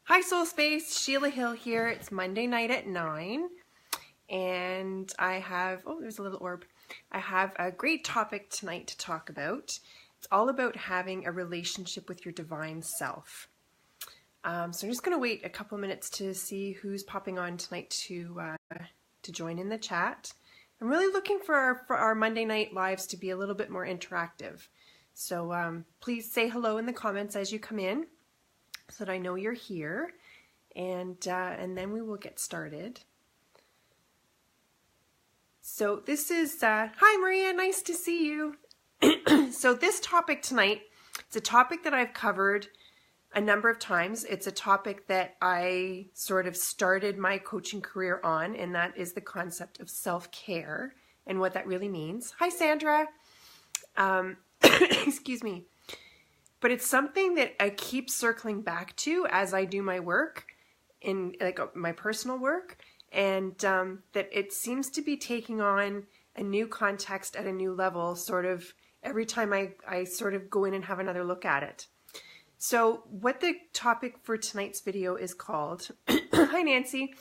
Hi Soul Space, Sheila Hill here. It's Monday night at 9 and I have, oh there's a little orb. I have a great topic tonight to talk about. It's all about having a relationship with your divine self. So I'm just going to wait a couple minutes to see who's popping on tonight to join in the chat. I'm really looking for our Monday night lives to be a little bit more interactive. So please say hello in the comments as you come in, so that I know you're here, and then we will get started. So this is, hi Maria, nice to see you. So this topic tonight, it's a topic that I've covered a number of times. It's a topic that I sort of started my coaching career on, and that is the concept of self-care and what that really means. Hi Sandra. Excuse me. But it's something that I keep circling back to as I do my work, in like my personal work, and that it seems to be taking on a new context at a new level sort of every time I sort of go in and have another look at it. So what the topic for tonight's video is called, hi Nancy,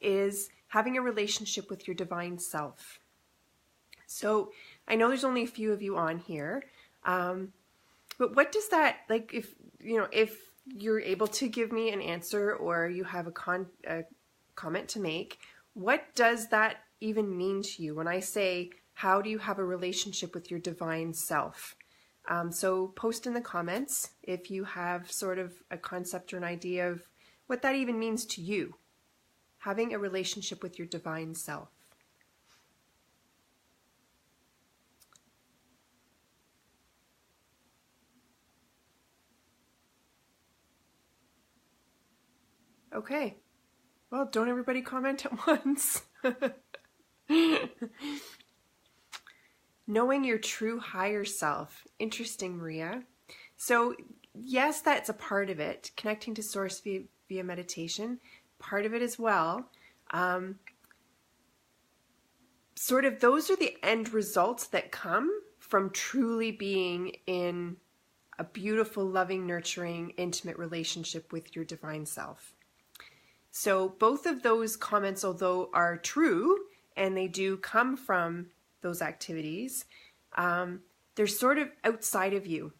is having a relationship with your divine self. So I know there's only a few of you on here, but what does that, like, if you're able to give me an answer or you have a comment to make, what does that even mean to you when I say, how do you have a relationship with your divine self? So post in the comments if you have sort of a concept or an idea of what that even means to you, having a relationship with your divine self. Okay, well, don't everybody comment at once. Knowing your true higher self. Interesting, Maria. So yes, that's a part of it. Connecting to source via meditation, part of it as well. Sort of those are the end results that come from truly being in a beautiful, loving, nurturing, intimate relationship with your divine self. So both of those comments, although are true, and they do come from those activities, they're sort of outside of you.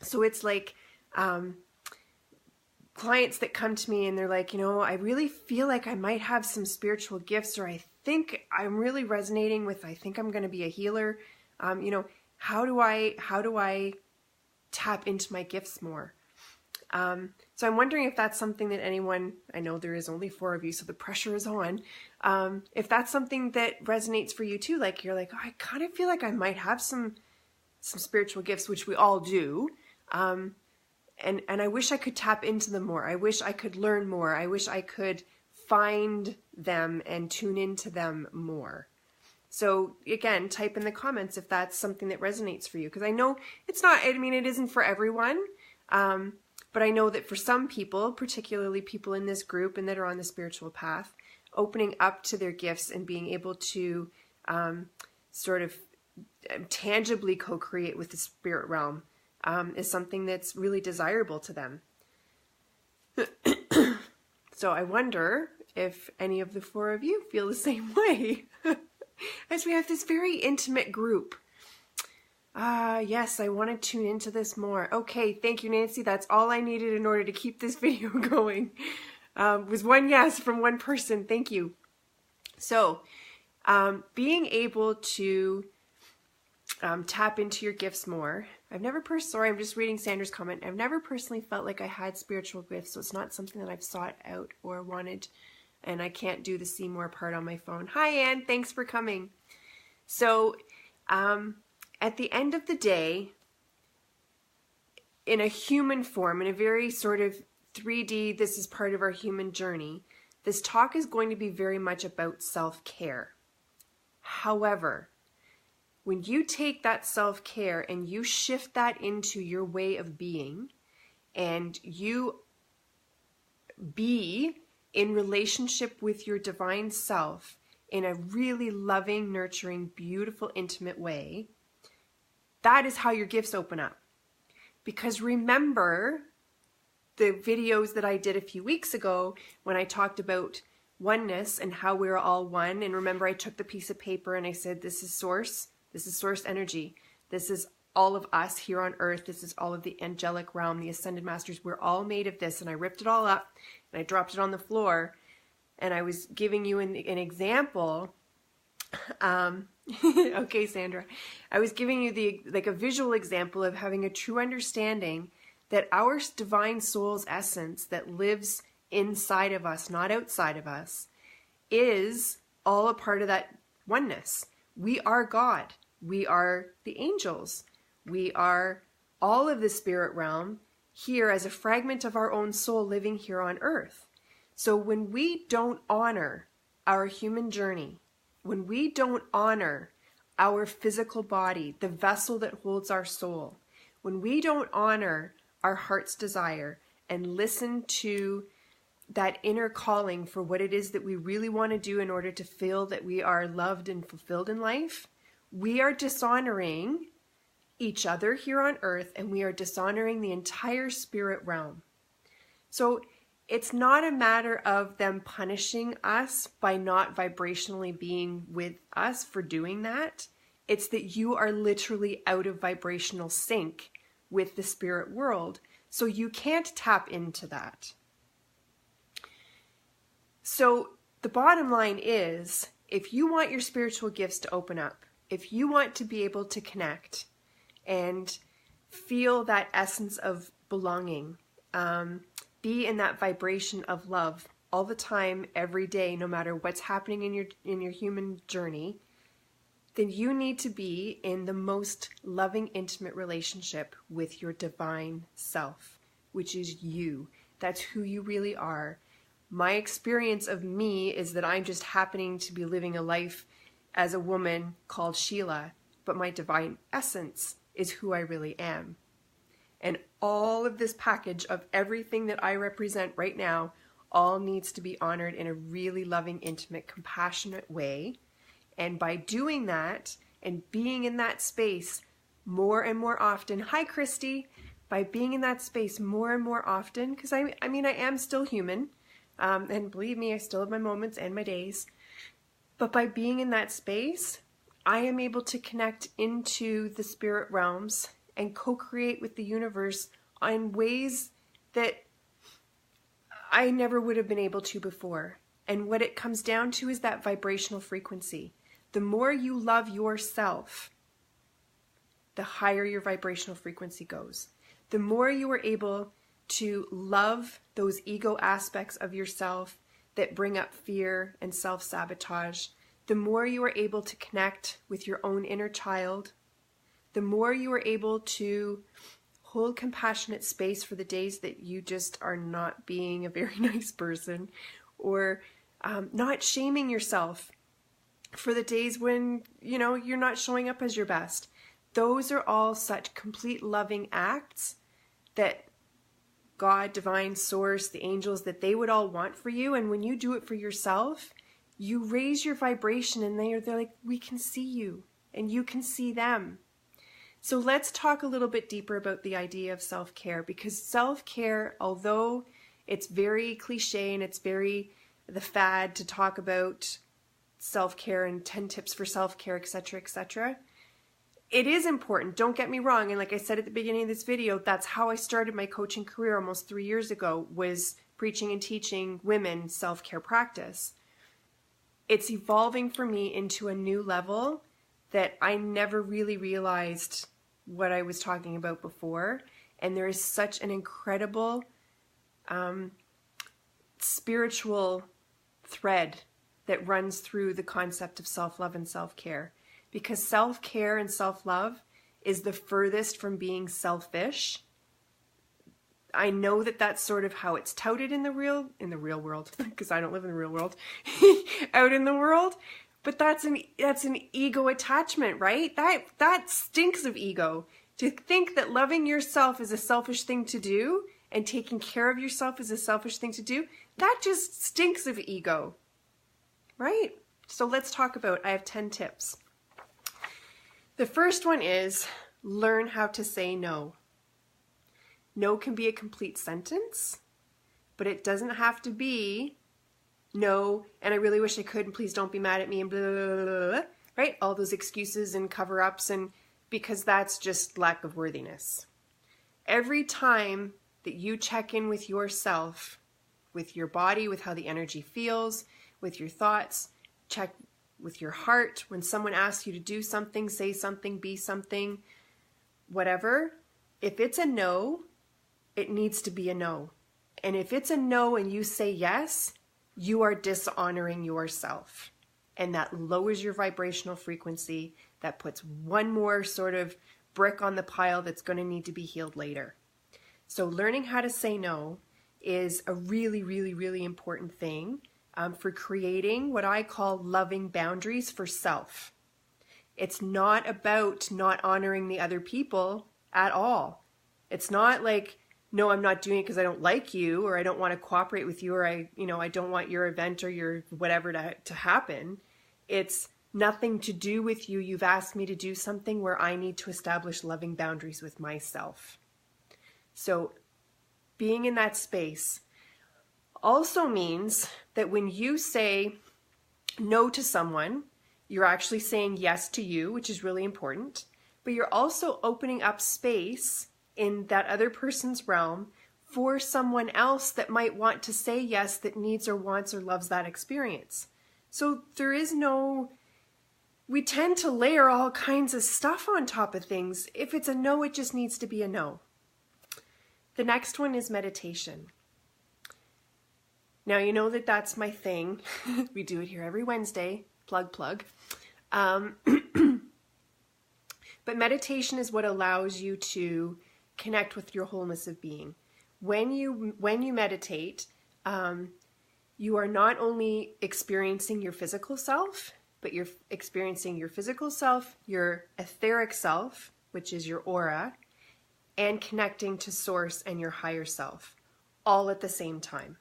So it's like clients that come to me and they're like, I really feel like I might have some spiritual gifts, or I think I'm really resonating with, I think I'm going to be a healer. How do I tap into my gifts more? So I'm wondering if that's something that anyone, I know there is only 4 of you, so the pressure is on. If that's something that resonates for you too, like you're like, oh, I kind of feel like I might have some spiritual gifts, which we all do. And I wish I could tap into them more. I wish I could learn more. I wish I could find them and tune into them more. So again, type in the comments if that's something that resonates for you. Because I know it's not, it isn't for everyone. But I know that for some people, particularly people in this group and that are on the spiritual path, opening up to their gifts and being able to sort of tangibly co-create with the spirit realm is something that's really desirable to them. So I wonder if any of the 4 of you feel the same way, as we have this very intimate group. Yes, I want to tune into this more. Okay, thank you, Nancy. That's all I needed in order to keep this video going. Was one yes from one person. Thank you. So, being able to tap into your gifts more. Sorry, I'm just reading Sandra's comment. I've never personally felt like I had spiritual gifts, so it's not something that I've sought out or wanted, and I can't do the see more part on my phone. Hi, Anne. Thanks for coming. So, at the end of the day, in a human form, in a very sort of 3D, this is part of our human journey, this talk is going to be very much about self-care. However, when you take that self-care and you shift that into your way of being, and you be in relationship with your divine self in a really loving, nurturing, beautiful, intimate way, that is how your gifts open up. Because remember the videos that I did a few weeks ago when I talked about oneness and how we're all one. And remember, I took the piece of paper and I said, this is source energy. This is all of us here on earth. This is all of the angelic realm, the ascended masters. We're all made of this. And I ripped it all up and I dropped it on the floor. And I was giving you an example. Okay, Sandra, I was giving you a visual example of having a true understanding that our divine soul's essence that lives inside of us, not outside of us, is all a part of that oneness. We are God. We are the angels. We are all of the spirit realm here as a fragment of our own soul living here on earth. So when we don't honor our human journey, when we don't honor our physical body, the vessel that holds our soul, when we don't honor our heart's desire and listen to that inner calling for what it is that we really want to do in order to feel that we are loved and fulfilled in life, we are dishonoring each other here on earth, and we are dishonoring the entire spirit realm. So it's not a matter of them punishing us by not vibrationally being with us for doing that. It's that you are literally out of vibrational sync with the spirit world, so you can't tap into that. So the bottom line is, if you want your spiritual gifts to open up, if you want to be able to connect and feel that essence of belonging, be in that vibration of love all the time, every day, no matter what's happening in your human journey, then you need to be in the most loving, intimate relationship with your divine self, which is you. That's who you really are. My experience of me is that I'm just happening to be living a life as a woman called Sheila, but my divine essence is who I really am. And all of this package of everything that I represent right now all needs to be honored in a really loving, intimate, compassionate way. And by doing that and being in that space more and more often, hi Christy, by being in that space more and more often, because I am still human, and believe me, I still have my moments and my days, but by being in that space, I am able to connect into the spirit realms and co-create with the universe in ways that I never would have been able to before. And what it comes down to is that vibrational frequency. The more you love yourself, the higher your vibrational frequency goes. The more you are able to love those ego aspects of yourself that bring up fear and self-sabotage, the more you are able to connect with your own inner child, the more you are able to hold compassionate space for the days that you just are not being a very nice person, or not shaming yourself for the days when, you're not showing up as your best. Those are all such complete loving acts that God, divine source, the angels, that they would all want for you. And when you do it for yourself, you raise your vibration, and they're like, we can see you and you can see them. So let's talk a little bit deeper about the idea of self-care, because self-care, although it's very cliche and it's very the fad to talk about self-care and 10 tips for self-care, etc., etc., it is important. Don't get me wrong. And like I said at the beginning of this video, that's how I started my coaching career almost 3 years ago, was preaching and teaching women self-care practice. It's evolving for me into a new level that I never really realized what I was talking about before. And there is such an incredible spiritual thread that runs through the concept of self-love and self-care. Because self-care and self-love is the furthest from being selfish. I know that that's sort of how it's touted in the real world, because I don't live in the real world, out in the world. But that's an ego attachment, right? That stinks of ego. To think that loving yourself is a selfish thing to do and taking care of yourself is a selfish thing to do, that just stinks of ego, right? So let's talk about, I have 10 tips. The first one is learn how to say no. No can be a complete sentence, but it doesn't have to be no, and I really wish I could, and please don't be mad at me, and blah, blah, blah, blah, blah, right? All those excuses and cover-ups, and because that's just lack of worthiness. Every time that you check in with yourself, with your body, with how the energy feels, with your thoughts, check with your heart, when someone asks you to do something, say something, be something, whatever, if it's a no, it needs to be a no. And if it's a no and you say yes, you are dishonoring yourself. And that lowers your vibrational frequency. That puts one more sort of brick on the pile that's going to need to be healed later. So learning how to say no is a really, really, really important thing for creating what I call loving boundaries for self. It's not about not honoring the other people at all. It's not like, no, I'm not doing it because I don't like you, or I don't want to cooperate with you, or I don't want your event or your whatever to happen. It's nothing to do with you. You've asked me to do something where I need to establish loving boundaries with myself. So being in that space also means that when you say no to someone, you're actually saying yes to you, which is really important, but you're also opening up space in that other person's realm for someone else that might want to say yes, that needs or wants or loves that experience. So there is no, we tend to layer all kinds of stuff on top of things. If it's a no, it just needs to be a no. The next one is meditation. Now, you know that that's my thing. We do it here every Wednesday, plug. But meditation is what allows you to connect with your wholeness of being. When you meditate, you are not only experiencing your physical self, but you're experiencing your physical self, your etheric self, which is your aura, and connecting to source and your higher self, all at the same time.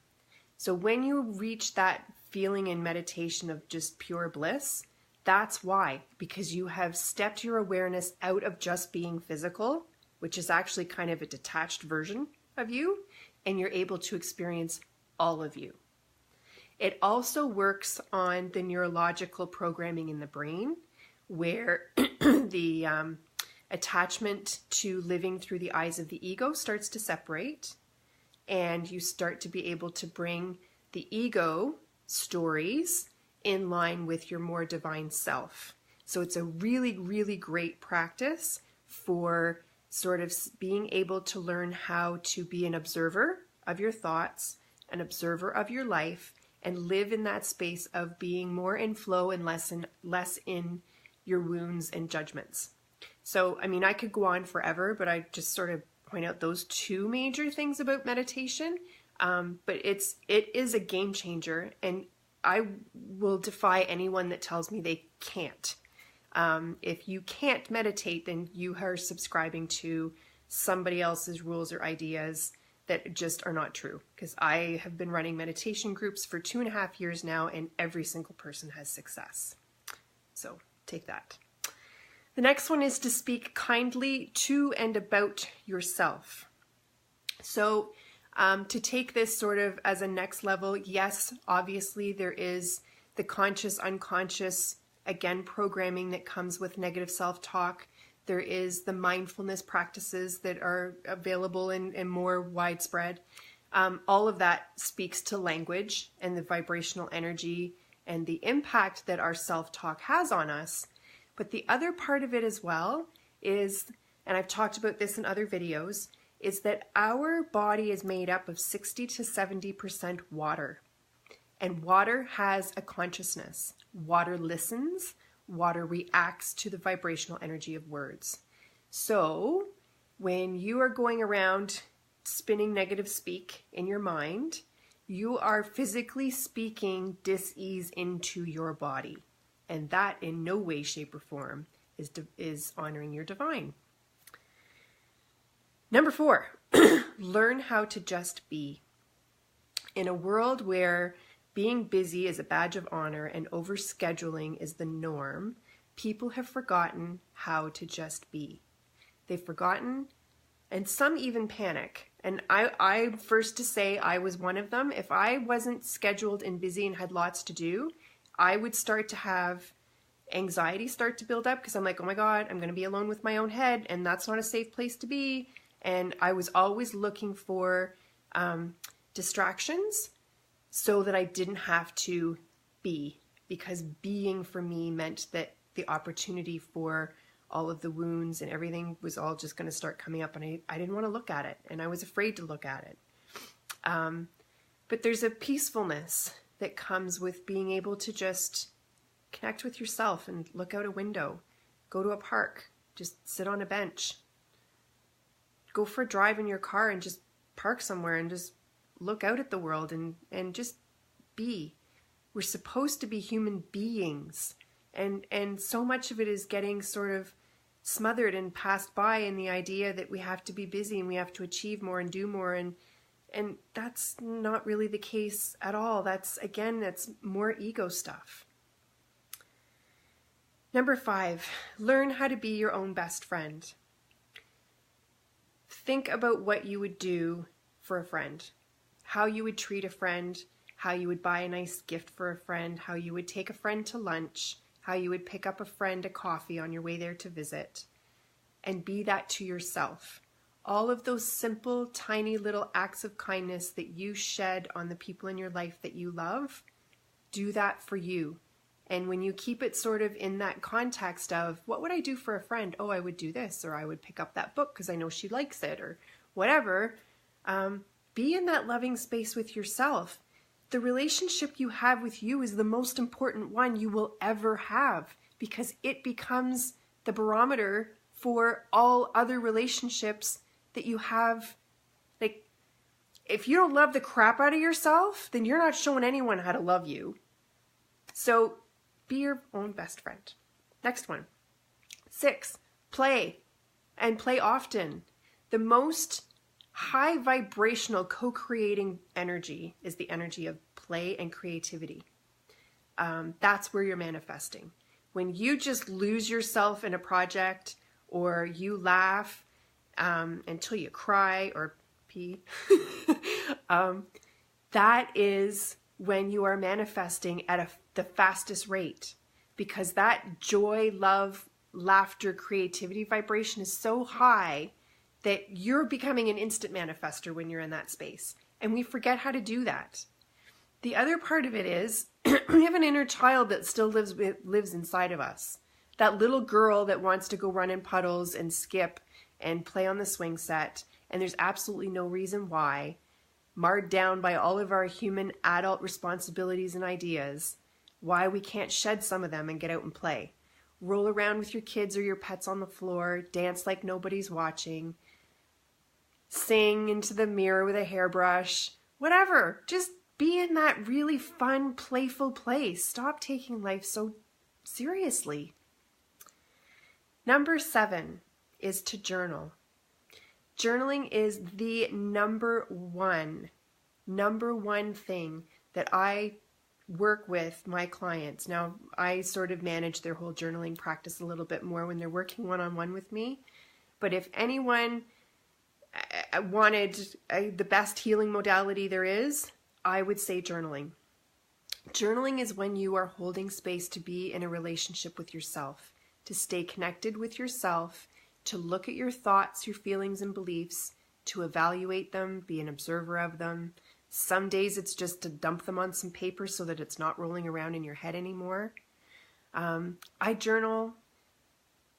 So when you reach that feeling in meditation of just pure bliss, that's why, because you have stepped your awareness out of just being physical, which is actually kind of a detached version of you, and you're able to experience all of you. It also works on the neurological programming in the brain, where the attachment to living through the eyes of the ego starts to separate, and you start to be able to bring the ego stories in line with your more divine self. So it's a really, really great practice for sort of being able to learn how to be an observer of your thoughts, an observer of your life, and live in that space of being more in flow and less in your wounds and judgments. So, I mean, I could go on forever, but I just sort of point out those two major things about meditation. But it is a game changer, and I will defy anyone that tells me they can't. If you can't meditate, then you are subscribing to somebody else's rules or ideas that just are not true. Because I have been running meditation groups for 2.5 years now, and every single person has success. So take that. The next one is to speak kindly to and about yourself. So to take this sort of as a next level, yes, obviously there is the conscious, unconscious, again, programming that comes with negative self-talk. There is the mindfulness practices that are available and more widespread. All of that speaks to language and the vibrational energy and the impact that our self-talk has on us. But the other part of it as well is, and I've talked about this in other videos, is that our body is made up of 60 to 70% water. And water has a consciousness. Water listens. Water reacts to the vibrational energy of words. So when you are going around spinning negative speak in your mind, you are physically speaking dis-ease into your body. And that in no way, shape, or form is honoring your divine. Number 4, learn how to just be. In a world where being busy is a badge of honor and overscheduling is the norm, people have forgotten how to just be. They've forgotten, and some even panic And I'm first to say I was one of them. If I wasn't scheduled and busy and had lots to do, I would start to have anxiety start to build up because I'm like, oh my God, I'm going to be alone with my own head, and that's not a safe place to be. And I was always looking for distractions so that I didn't have to be, because being for me meant that the opportunity for all of the wounds and everything was all just going to start coming up, and I didn't want to look at it, and I was afraid to look at it. But there's a peacefulness that comes with being able to just connect with yourself and look out a window, go to a park, just sit on a bench, go for a drive in your car and just park somewhere and just look out at the world and just be. We're supposed to be human beings. And so much of it is getting sort of smothered and passed by in the idea that we have to be busy and we have to achieve more and do more. And that's not really the case at all. That's more ego stuff. Number 5, learn how to be your own best friend. Think about what you would do for a friend, how you would treat a friend, how you would buy a nice gift for a friend, how you would take a friend to lunch, how you would pick up a friend a coffee on your way there to visit, and be that to yourself. All of those simple, tiny little acts of kindness that you shed on the people in your life that you love, do that for you. And when you keep it sort of in that context of, what would I do for a friend? Oh, I would do this, or I would pick up that book because I know she likes it, or whatever. Be in that loving space with yourself. The relationship you have with you is the most important one you will ever have, because it becomes the barometer for all other relationships that you have. Like, if you don't love the crap out of yourself, then you're not showing anyone how to love you. So be your own best friend. Next one. 6, play, and play often. The most high vibrational co-creating energy is the energy of play and creativity. That's where you're manifesting. When you just lose yourself in a project, or you laugh until you cry or pee, that is when you are manifesting at the fastest rate, because that joy, love, laughter, creativity vibration is so high that you're becoming an instant manifester when you're in that space. And we forget how to do that. The other part of it is we have an inner child that still lives inside of us. That little girl that wants to go run in puddles and skip and play on the swing set. And there's absolutely no reason why, marred down by all of our human adult responsibilities and ideas, why we can't shed some of them and get out and play. Roll around with your kids or your pets on the floor, dance like nobody's watching, sing into the mirror with a hairbrush, whatever. Just be in that really fun, playful place. Stop taking life so seriously. Number 7 is to journal. Journaling is the number one thing that I work with my clients. Now, I sort of manage their whole journaling practice a little bit more when they're working one-on-one with me. But if anyone wanted the best healing modality there is, I would say journaling. Journaling is when you are holding space to be in a relationship with yourself, to stay connected with yourself, to look at your thoughts, your feelings and beliefs, to evaluate them, be an observer of them. Some days it's just to dump them on some paper so that it's not rolling around in your head anymore. I journal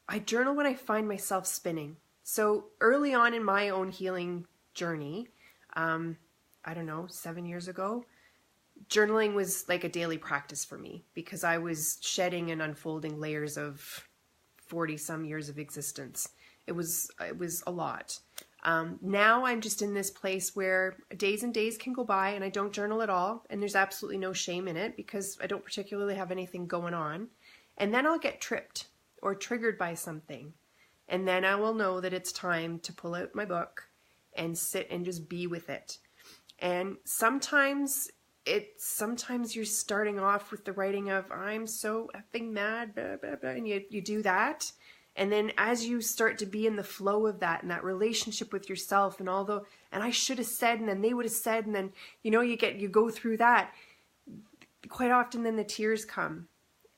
when I find myself spinning. So early on in my own healing journey, 7 years ago, journaling was like a daily practice for me because I was shedding and unfolding layers of 40 some years of existence. It was a lot. Now I'm just in this place where days and days can go by and I don't journal at all. And there's absolutely no shame in it because I don't particularly have anything going on. And then I'll get tripped or triggered by something. And then I will know that it's time to pull out my book and sit and just be with it. And sometimes you're starting off with the writing of, I'm so effing mad, blah, blah, blah, and you do that. And then as you start to be in the flow of that and that relationship with yourself and and I should have said, and then they would have said, and then, you go through that, quite often then the tears come.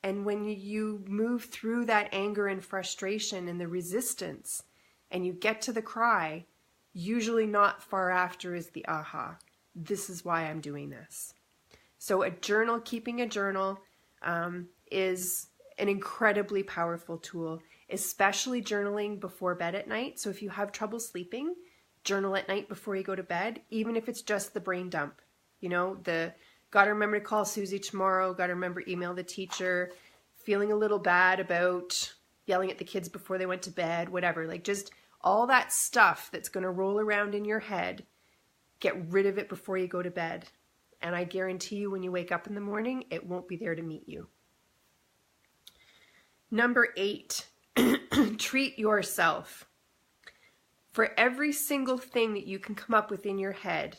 And when you move through that anger and frustration and the resistance and you get to the cry, usually not far after is the aha. This is why I'm doing this. So keeping a journal is an incredibly powerful tool, especially journaling before bed at night. So if you have trouble sleeping, journal at night before you go to bed, even if it's just the brain dump. Got to remember to call Susie tomorrow, got to remember email the teacher, feeling a little bad about yelling at the kids before they went to bed, whatever. Like just all that stuff that's going to roll around in your head, get rid of it before you go to bed. And I guarantee you when you wake up in the morning, it won't be there to meet you. Number 8, treat yourself. For every single thing that you can come up with in your head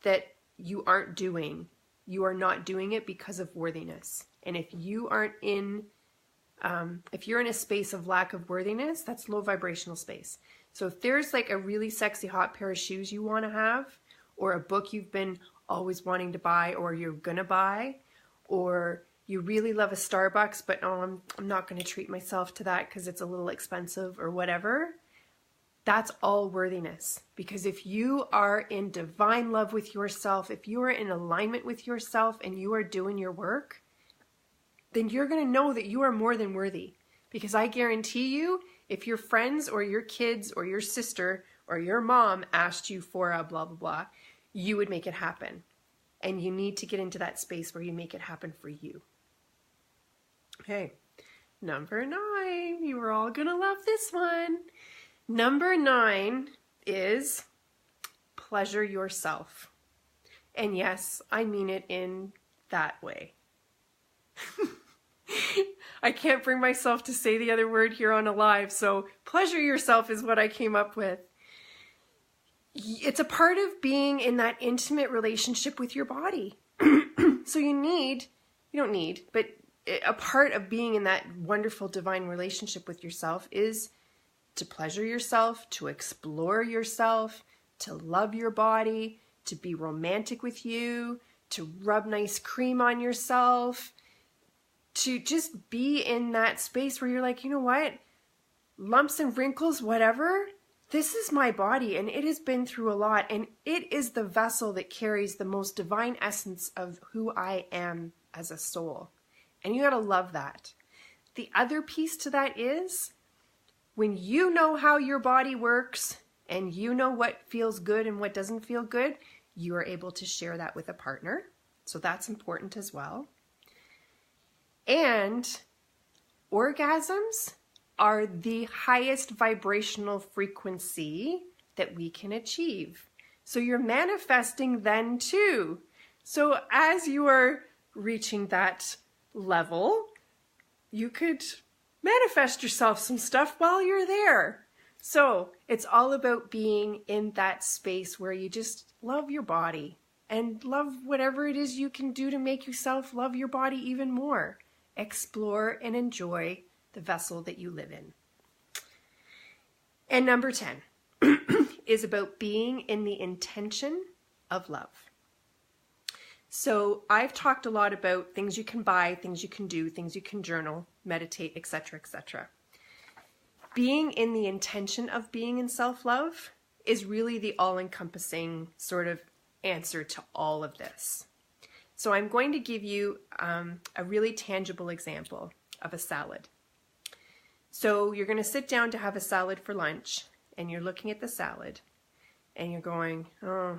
that you aren't doing, you are not doing it because of worthiness. And if you're in a space of lack of worthiness, that's low vibrational space. So if there's like a really sexy hot pair of shoes you want to have, or a book you've been always wanting to buy, or you're gonna buy, or you really love a Starbucks, but I'm not going to treat myself to that because it's a little expensive or whatever, that's all worthiness. Because if you are in divine love with yourself, if you are in alignment with yourself and you are doing your work, then you're going to know that you are more than worthy. Because I guarantee you, if your friends or your kids or your sister or your mom asked you for a blah, blah, blah, you would make it happen. And you need to get into that space where you make it happen for you. Okay, number 9. You are all going to love this one. Number 9 is pleasure yourself. And yes, I mean it in that way. I can't bring myself to say the other word here on a live, so pleasure yourself is what I came up with. It's a part of being in that intimate relationship with your body. So but a part of being in that wonderful divine relationship with yourself is to pleasure yourself, to explore yourself, to love your body, to be romantic with you, to rub nice cream on yourself, to just be in that space where you're like, you know what, lumps and wrinkles, whatever, this is my body and it has been through a lot, and it is the vessel that carries the most divine essence of who I am as a soul. And you got to love that. The other piece to that is when you know how your body works and you know what feels good and what doesn't feel good, you are able to share that with a partner. So that's important as well. And orgasms are the highest vibrational frequency that we can achieve. So you're manifesting then too. So as you are reaching that level, you could manifest yourself some stuff while you're there. So it's all about being in that space where you just love your body and love whatever it is you can do to make yourself love your body even more. Explore and enjoy the vessel that you live in. And number 10 is about being in the intention of love. So I've talked a lot about things you can buy, things you can do, things you can journal, meditate, etc., etc. Being in the intention of being in self-love is really the all-encompassing sort of answer to all of this. So I'm going to give you a really tangible example of a salad. So you're going to sit down to have a salad for lunch, and you're looking at the salad, and you're going, oh,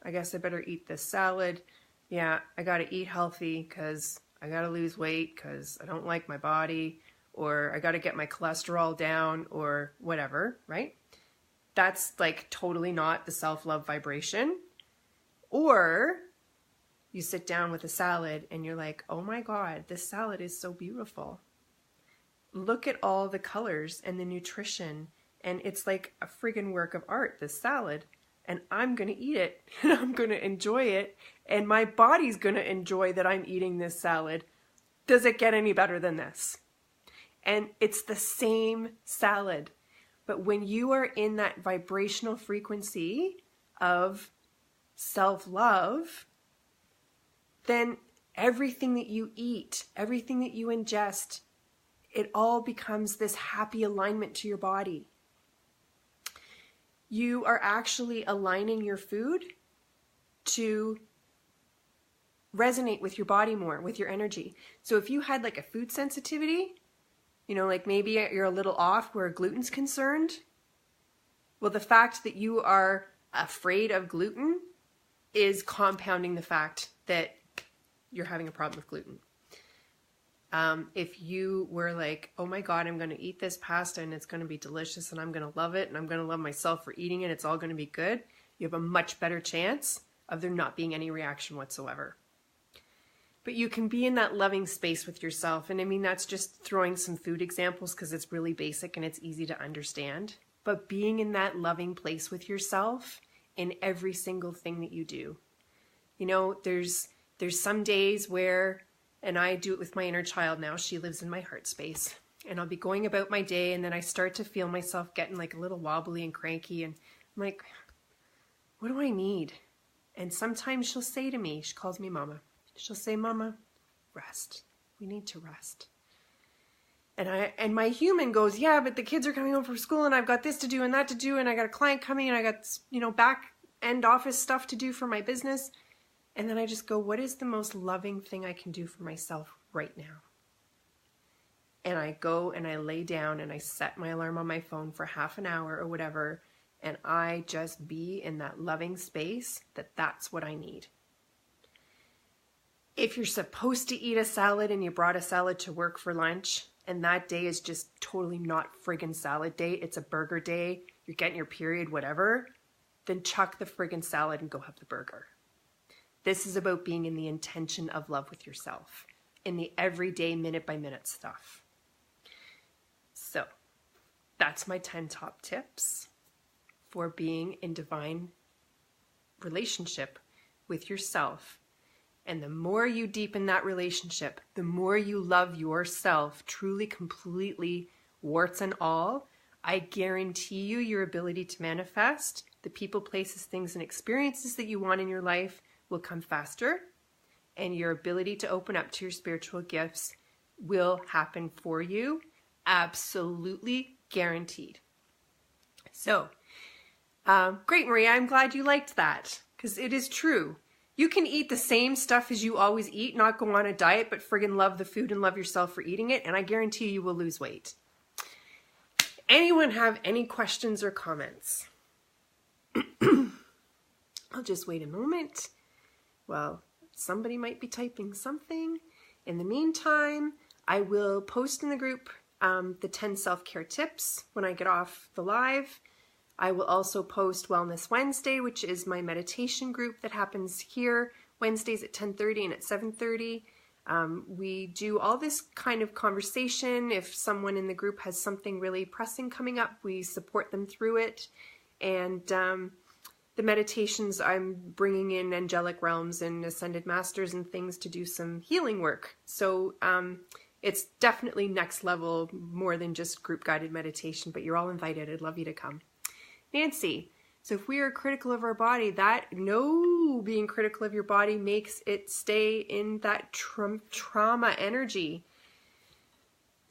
I guess I better eat this salad. Yeah, I got to eat healthy because I got to lose weight because I don't like my body, or I got to get my cholesterol down, or whatever, right? That's like totally not the self-love vibration. Or you sit down with a salad and you're like, oh my God, this salad is so beautiful. Look at all the colors and the nutrition, and it's like a friggin' work of art, this salad. And I'm going to eat it, and I'm going to enjoy it, and my body's going to enjoy that I'm eating this salad. Does it get any better than this? And it's the same salad. But when you are in that vibrational frequency of self-love, then everything that you eat, everything that you ingest, it all becomes this happy alignment to your body. You are actually aligning your food to resonate with your body more, with your energy. So if you had like a food sensitivity, you know, like maybe you're a little off where gluten's concerned, well, the fact that you are afraid of gluten is compounding the fact that you're having a problem with gluten. If you were like, oh my God, I'm going to eat this pasta and it's going to be delicious and I'm going to love it and I'm going to love myself for eating it, it's all going to be good, you have a much better chance of there not being any reaction whatsoever. But you can be in that loving space with yourself. And I mean, that's just throwing some food examples because it's really basic and it's easy to understand. But being in that loving place with yourself in every single thing that you do. You know, there's some days where, and I do it with my inner child now, she lives in my heart space, and I'll be going about my day and then I start to feel myself getting like a little wobbly and cranky, and I'm like, what do I need? And sometimes she'll say to me, she calls me Mama, she'll say, Mama, rest. We need to rest. And my human goes, yeah, but the kids are coming home from school and I've got this to do and that to do and I got a client coming and I got, you know, back end office stuff to do for my business. And then I just go, what is the most loving thing I can do for myself right now? And I go and I lay down and I set my alarm on my phone for half an hour or whatever. And I just be in that loving space that's what I need. If you're supposed to eat a salad and you brought a salad to work for lunch and that day is just totally not friggin' salad day, it's a burger day, you're getting your period, whatever, then chuck the friggin' salad and go have the burger. This is about being in the intention of love with yourself, in the everyday minute by minute stuff. So that's my 10 top tips for being in divine relationship with yourself. And the more you deepen that relationship, the more you love yourself truly, completely, warts and all, I guarantee you your ability to manifest the people, places, things, and experiences that you want in your life will come faster, and your ability to open up to your spiritual gifts will happen for you. Absolutely guaranteed. So, great, Maria. I'm glad you liked that because it is true. You can eat the same stuff as you always eat, not go on a diet, but friggin' love the food and love yourself for eating it, and I guarantee you will lose weight. Anyone have any questions or comments? I'll just wait a moment. Well, somebody might be typing something. In the meantime, I will post in the group the 10 self-care tips when I get off the live. I will also post Wellness Wednesday, which is my meditation group that happens here Wednesdays at 10:30 and at 7:30. We do all this kind of conversation. If someone in the group has something really pressing coming up, we support them through it. And the meditations, I'm bringing in angelic realms and ascended masters and things to do some healing work. So it's definitely next level, more than just group guided meditation, but you're all invited. I'd love you to come. Nancy, so if we are critical of our body, being critical of your body makes it stay in that trauma energy.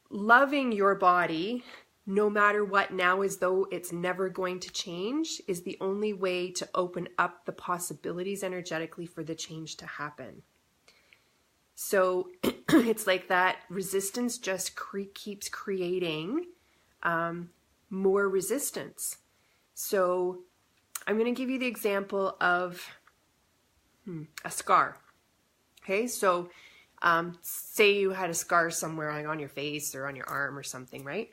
Loving your body, no matter what now, as though it's never going to change, is the only way to open up the possibilities energetically for the change to happen. So it's like that resistance just keeps creating more resistance. So I'm going to give you the example of a scar. Okay, so say you had a scar somewhere on your face or on your arm or something, right?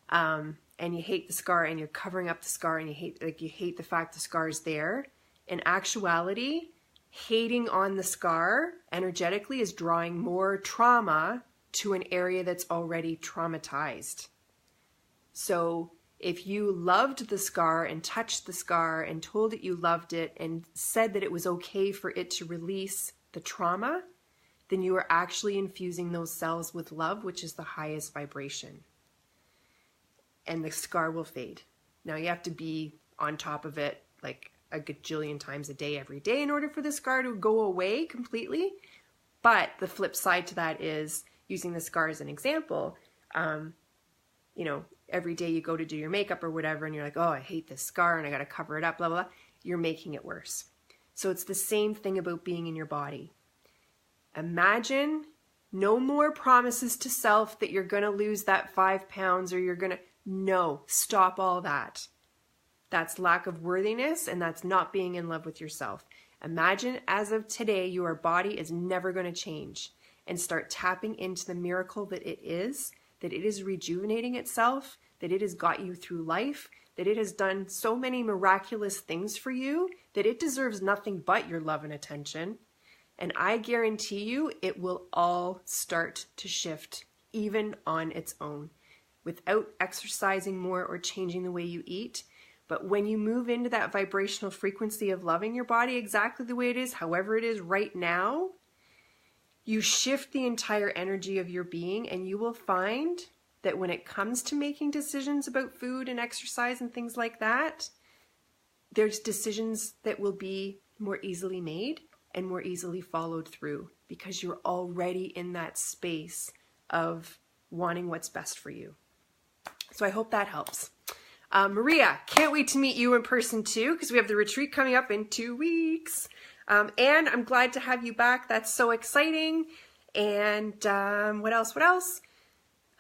And you hate the scar and you're covering up the scar and you hate the fact the scar is there. In actuality, hating on the scar energetically is drawing more trauma to an area that's already traumatized. So if you loved the scar and touched the scar and told it you loved it and said that it was okay for it to release the trauma, then you are actually infusing those cells with love, which is the highest vibration. And the scar will fade. Now you have to be on top of it like a gajillion times a day, every day, in order for the scar to go away completely. But the flip side to that is, using the scar as an example, every day you go to do your makeup or whatever, and you're like, oh, I hate this scar and I got to cover it up, blah, blah, blah. You're making it worse. So it's the same thing about being in your body. Imagine no more promises to self that you're going to lose that 5 pounds or you're going to, no, stop all that. That's lack of worthiness, and that's not being in love with yourself. Imagine as of today, your body is never going to change, and start tapping into the miracle that it is rejuvenating itself, that it has got you through life, that it has done so many miraculous things for you, that it deserves nothing but your love and attention. And I guarantee you, it will all start to shift, even on its own, without exercising more or changing the way you eat. But when you move into that vibrational frequency of loving your body exactly the way it is, however it is right now, you shift the entire energy of your being, and you will find that when it comes to making decisions about food and exercise and things like that, there's decisions that will be more easily made and more easily followed through, because you're already in that space of wanting what's best for you. So I hope that helps. Maria, can't wait to meet you in person too, because we have the retreat coming up in 2 weeks. And I'm glad to have you back. That's so exciting. And what else?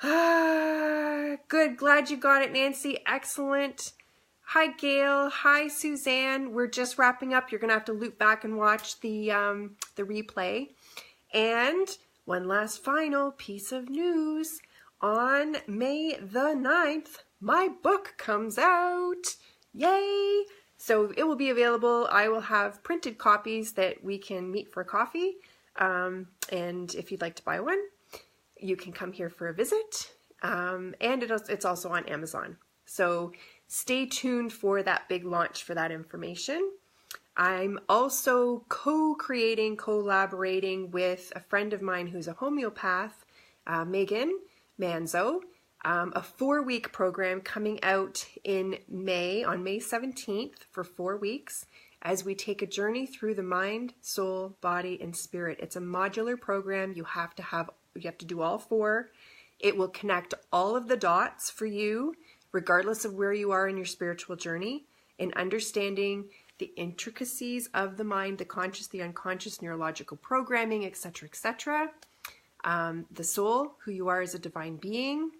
Good. Glad you got it, Nancy. Excellent. Hi, Gail. Hi, Suzanne. We're just wrapping up. You're going to have to loop back and watch the replay. And one last final piece of news. On May the 9th, my book comes out. Yay! So it will be available. I will have printed copies that we can meet for coffee. And if you'd like to buy one, you can come here for a visit. And it's also on Amazon. So stay tuned for that big launch for that information. I'm also collaborating with a friend of mine who's a homeopath, Megan Manzo, a 4-week program coming out in May, on May 17th for 4 weeks, as we take a journey through the mind, soul, body, and spirit. It's a modular program. You have to do all 4. It will connect all of the dots for you, regardless of where you are in your spiritual journey, in understanding the intricacies of the mind, the conscious, the unconscious, neurological programming, etc., etc. The soul, who you are as a divine being,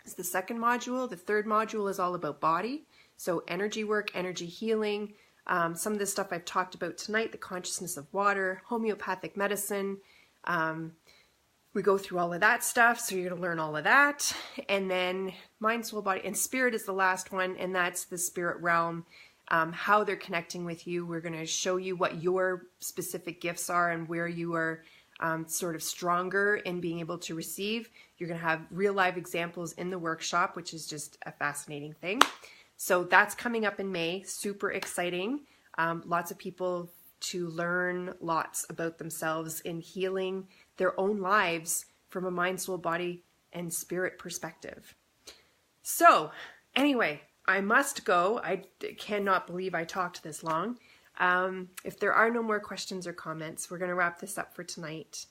is the second module. The third module is all about body. So energy work, energy healing, some of the stuff I've talked about tonight, the consciousness of water, homeopathic medicine. We go through all of that stuff. So you're going to learn all of that. And then mind, soul, body, and spirit is the last one. And that's the spirit realm, how they're connecting with you. We're going to show you what your specific gifts are and where you are sort of stronger in being able to receive. You're going to have real live examples in the workshop, which is just a fascinating thing. So that's coming up in May. Super exciting. Lots of people to learn lots about themselves in healing their own lives from a mind, soul, body, and spirit perspective. So anyway, I must go. I cannot believe I talked this long. If there are no more questions or comments, we're going to wrap this up for tonight.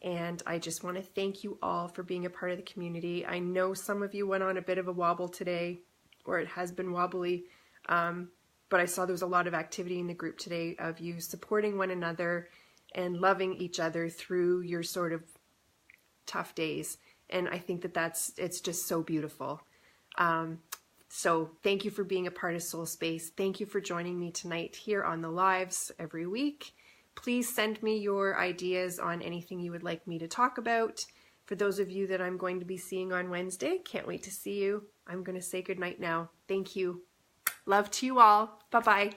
And I just want to thank you all for being a part of the community. I know some of you went on a bit of a wobble today, or it has been wobbly, but I saw there was a lot of activity in the group today of you supporting one another and loving each other through your sort of tough days. And I think it's just so beautiful. So thank you for being a part of Soul Space. Thank you for joining me tonight here on the lives every week. Please send me your ideas on anything you would like me to talk about. For those of you that I'm going to be seeing on Wednesday, can't wait to see you. I'm going to say goodnight now. Thank you. Love to you all. Bye-bye.